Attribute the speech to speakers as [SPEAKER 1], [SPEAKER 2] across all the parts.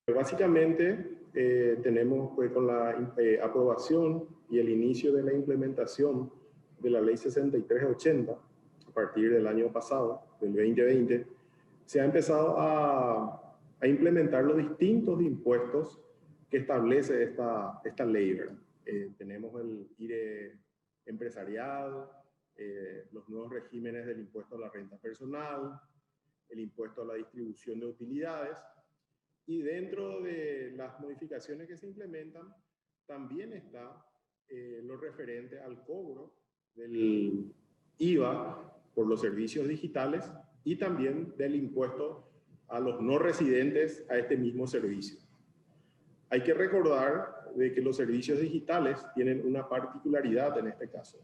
[SPEAKER 1] Básicamente, tenemos pues, con la aprobación y el inicio de la implementación de la Ley 6380, a partir del año pasado, del 2020, se ha empezado a implementar los distintos impuestos que establece esta ley, ¿verdad? Tenemos el IRE empresarial, los nuevos regímenes del impuesto a la renta personal, el impuesto a la distribución de utilidades, y dentro de las modificaciones que se implementan, también está lo referente al cobro del IVA por los servicios digitales y también del impuesto a los no residentes a este mismo servicio. Hay que recordar de que los servicios digitales tienen una particularidad en este caso.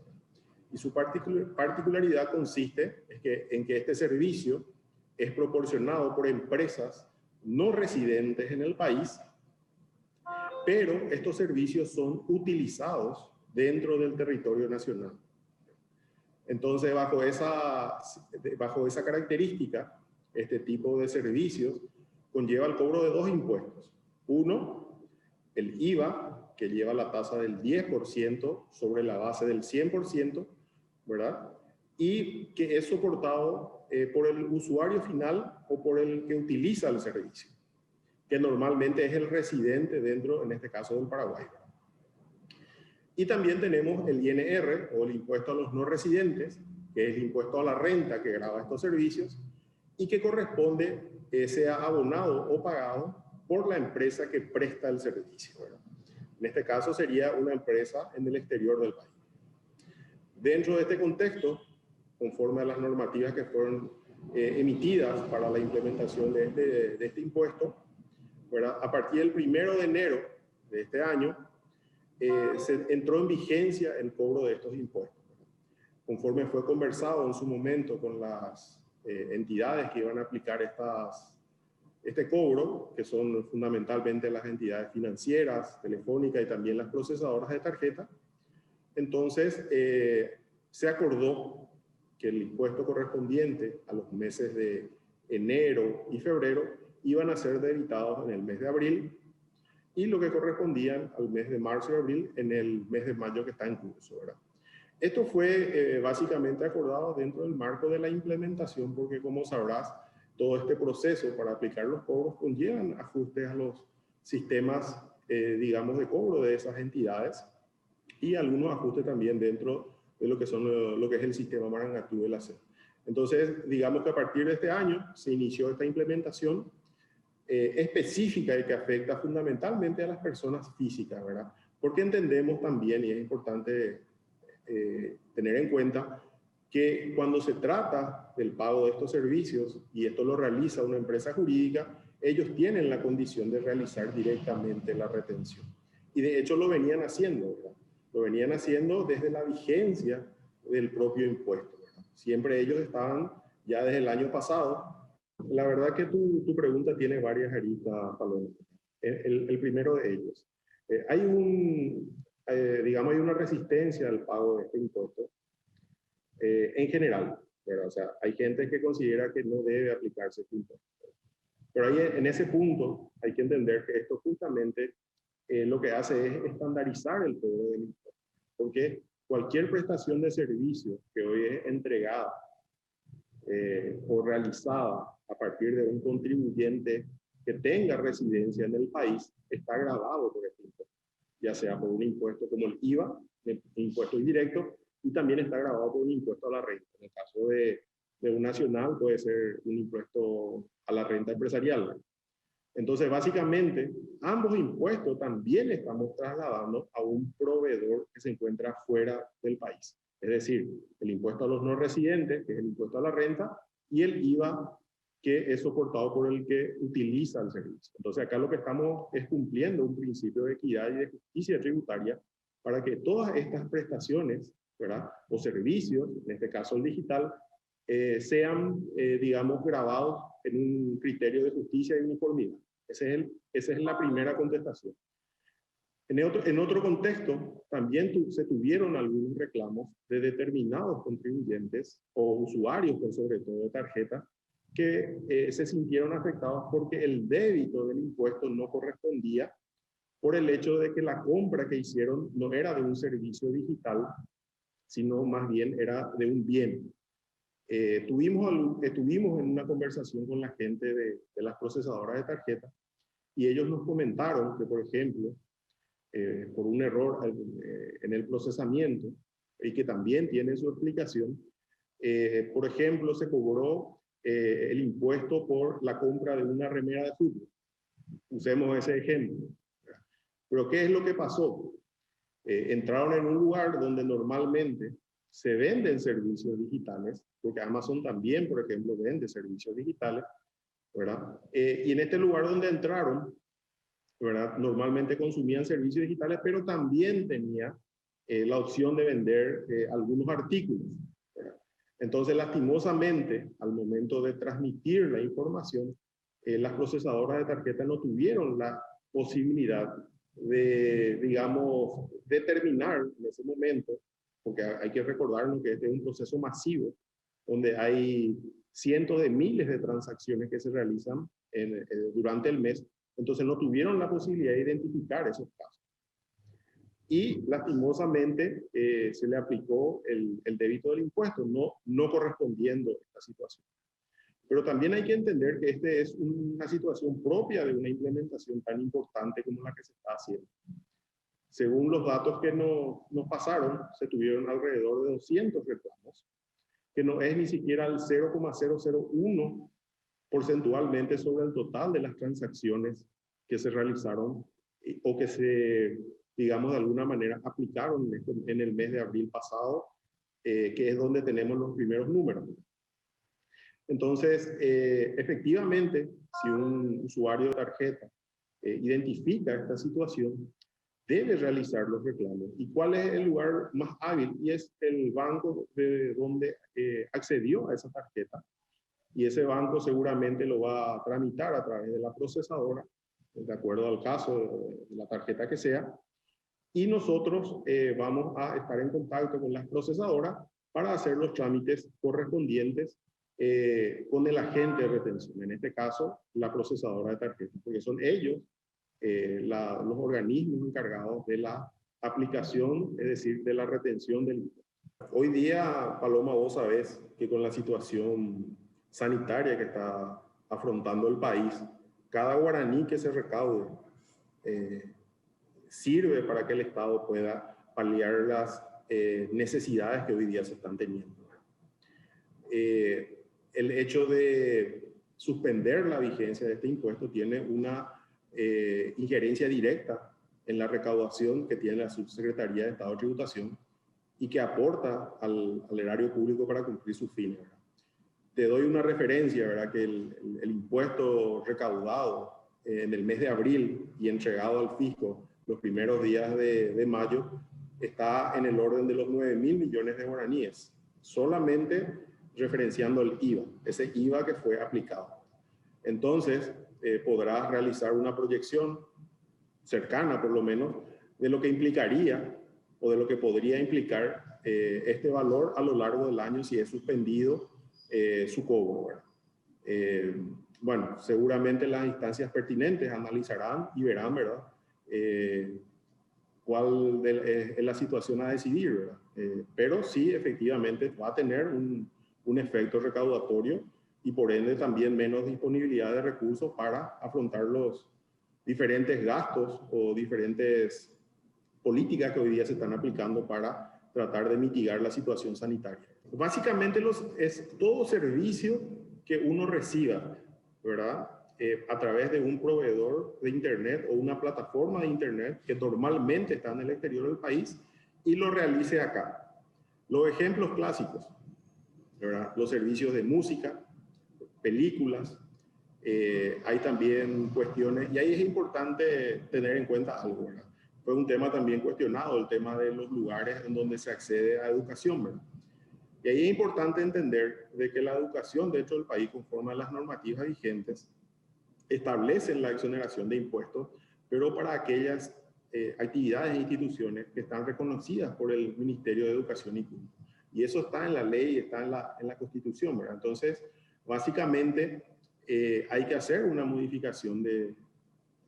[SPEAKER 1] Y su particularidad consiste en que este servicio es proporcionado por empresas no residentes en el país, pero estos servicios son utilizados dentro del territorio nacional. Entonces, bajo esa característica, este tipo de servicios conlleva el cobro de dos impuestos. Uno, el IVA, que lleva la tasa del 10% sobre la base del 100%, ¿verdad? Y que es soportado por el usuario final o por el que utiliza el servicio, que normalmente es el residente dentro, en este caso, del Paraguay. Y también tenemos el INR, o el impuesto a los no residentes, que es el impuesto a la renta que grava estos servicios, y que corresponde, sea abonado o pagado por la empresa que presta el servicio, ¿verdad? En este caso sería una empresa en el exterior del país. Dentro de este contexto, conforme a las normativas que fueron emitidas para la implementación de este impuesto, ¿verdad? A partir del 1 de enero de este año, se entró en vigencia el cobro de estos impuestos. Conforme fue conversado en su momento con las entidades que iban a aplicar este cobro, que son fundamentalmente las entidades financieras, telefónicas y también las procesadoras de tarjeta, entonces se acordó que el impuesto correspondiente a los meses de enero y febrero iban a ser debitados en el mes de abril, y lo que correspondían al mes de marzo y abril en el mes de mayo que está en curso, ¿verdad? Esto fue básicamente acordado dentro del marco de la implementación, porque como sabrás, todo este proceso para aplicar los cobros conllevan ajustes a los sistemas, digamos, de cobro de esas entidades, y algunos ajustes también dentro de lo que es el sistema Marangatú de la SED. Entonces, digamos que a partir de este año se inició esta implementación específica y que afecta fundamentalmente a las personas físicas, ¿verdad? Porque entendemos también, y es importante tener en cuenta, que cuando se trata del pago de estos servicios, y esto lo realiza una empresa jurídica, ellos tienen la condición de realizar directamente la retención. Y de hecho lo venían haciendo, ¿verdad? Lo venían haciendo desde la vigencia del propio impuesto, ¿verdad? Siempre ellos estaban ya desde el año pasado. La verdad que tu pregunta tiene varias aristas, Paloma. El primero de ellos. Digamos, hay una resistencia al pago de este impuesto en general, ¿verdad? O sea, hay gente que considera que no debe aplicarse este impuesto. Pero ahí, en ese punto hay que entender que esto justamente lo que hace es estandarizar el cobro del impuesto. Porque cualquier prestación de servicio que hoy es entregada o realizada a partir de un contribuyente que tenga residencia en el país está gravado por este impuesto, ya sea por un impuesto como el IVA, el impuesto indirecto, y también está gravado por un impuesto a la renta. En el caso de un nacional puede ser un impuesto a la renta empresarial. Entonces, básicamente, ambos impuestos también estamos trasladando a un proveedor que se encuentra fuera del país. Es decir, el impuesto a los no residentes, que es el impuesto a la renta, y el IVA, que es soportado por el que utiliza el servicio. Entonces, acá lo que estamos es cumpliendo un principio de equidad y de justicia tributaria para que todas estas prestaciones, ¿verdad?, o servicios, en este caso el digital, sean, digamos, grabados en un criterio de justicia y uniformidad. Esa es la primera contestación. En otro contexto, también se tuvieron algunos reclamos de determinados contribuyentes o usuarios, por sobre todo de tarjeta, que se sintieron afectados porque el débito del impuesto no correspondía por el hecho de que la compra que hicieron no era de un servicio digital, sino más bien era de un bien. Estuvimos en una conversación con la gente de las procesadoras de tarjetas y ellos nos comentaron que, por ejemplo, por un error en el procesamiento, y que también tiene su explicación, por ejemplo, se cobró el impuesto por la compra de una remera de fútbol. Usemos ese ejemplo. Pero ¿qué es lo que pasó? Entraron en un lugar donde normalmente se venden servicios digitales, porque Amazon también, por ejemplo, vende servicios digitales, ¿verdad? Y en este lugar donde entraron, ¿verdad? Normalmente consumían servicios digitales, pero también tenía la opción de vender algunos artículos, ¿verdad? Entonces, lastimosamente, al momento de transmitir la información, las procesadoras de tarjeta no tuvieron la posibilidad de, digamos, determinar en ese momento, porque hay que recordarnos que este es un proceso masivo, donde hay cientos de miles de transacciones que se realizan durante el mes, entonces no tuvieron la posibilidad de identificar esos casos. Y lastimosamente se le aplicó el débito del impuesto, no correspondiendo a esta situación. Pero también hay que entender que esta es una situación propia de una implementación tan importante como la que se está haciendo. Según los datos que nos pasaron, se tuvieron alrededor de 200 reclamos, que no es ni siquiera el 0,001 porcentualmente sobre el total de las transacciones que se realizaron o que se, digamos, de alguna manera aplicaron en el mes de abril pasado, que es donde tenemos los primeros números. Entonces, efectivamente, si un usuario de tarjeta identifica esta situación, debe realizar los reclamos. ¿Y cuál es el lugar más hábil? Y es el banco de donde accedió a esa tarjeta. Y ese banco seguramente lo va a tramitar a través de la procesadora, de acuerdo al caso de la tarjeta que sea. Y nosotros vamos a estar en contacto con las procesadoras para hacer los trámites correspondientes con el agente de retención, en este caso la procesadora de tarjetas, porque son ellos los organismos encargados de la aplicación, es decir, de la retención del impuesto. Hoy día, Paloma, vos sabés que con la situación sanitaria que está afrontando el país, cada guaraní que se recaude sirve para que el Estado pueda paliar las necesidades que hoy día se están teniendo. El hecho de suspender la vigencia de este impuesto tiene una injerencia directa en la recaudación que tiene la Subsecretaría de Estado de Tributación y que aporta al erario público para cumplir sus fines, ¿verdad? Te doy una referencia, ¿verdad? Que el impuesto recaudado en el mes de abril y entregado al fisco los primeros días de mayo está en el orden de los 9.000 millones de guaraníes, solamente referenciando el IVA, ese IVA que fue aplicado. Entonces, podrás realizar una proyección cercana, por lo menos, de lo que implicaría o de lo que podría implicar este valor a lo largo del año si es suspendido su cobro, ¿verdad? Bueno, seguramente las instancias pertinentes analizarán y verán, ¿verdad? Cuál es la situación a decidir, ¿verdad? Pero sí, efectivamente, va a tener un efecto recaudatorio y por ende también menos disponibilidad de recursos para afrontar los diferentes gastos o diferentes políticas que hoy día se están aplicando para tratar de mitigar la situación sanitaria. Básicamente es todo servicio que uno reciba, ¿verdad? A través de un proveedor de Internet o una plataforma de Internet que normalmente está en el exterior del país y lo realice acá. Los ejemplos clásicos, ¿verdad? Los servicios de música, películas, hay también cuestiones, y ahí es importante tener en cuenta algo, ¿verdad? Fue un tema también cuestionado, el tema de los lugares en donde se accede a educación, ¿verdad? Y ahí es importante entender de que la educación dentro del país, conforme a las normativas vigentes, establecen la exoneración de impuestos, pero para aquellas actividades e instituciones que están reconocidas por el Ministerio de Educación y Cultura. Y eso está en la ley, está en la Constitución, ¿verdad? Entonces, Básicamente, hay que hacer una modificación de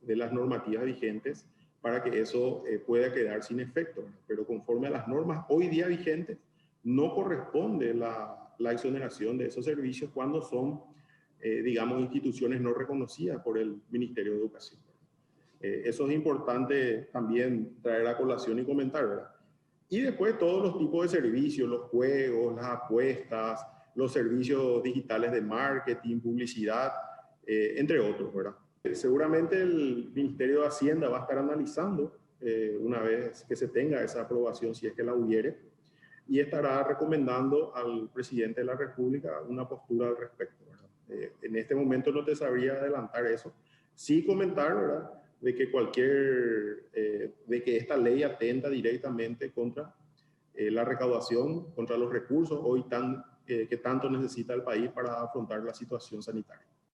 [SPEAKER 1] las normativas vigentes para que eso pueda quedar sin efecto. Pero conforme a las normas hoy día vigentes, no corresponde la exoneración de esos servicios cuando son, digamos, instituciones no reconocidas por el Ministerio de Educación. Eso es importante también traer a colación y comentar, ¿verdad? Y después todos los tipos de servicios, los juegos, las apuestas, los servicios digitales de marketing, publicidad, entre otros, ¿verdad? Seguramente el Ministerio de Hacienda va a estar analizando una vez que se tenga esa aprobación, si es que la hubiere, y estará recomendando al presidente de la República una postura al respecto, ¿verdad? En este momento no te sabría adelantar eso. Sí comentar, ¿verdad?, de que de que esta ley atenta directamente contra la recaudación, contra los recursos hoy que tanto necesita el país para afrontar la situación sanitaria.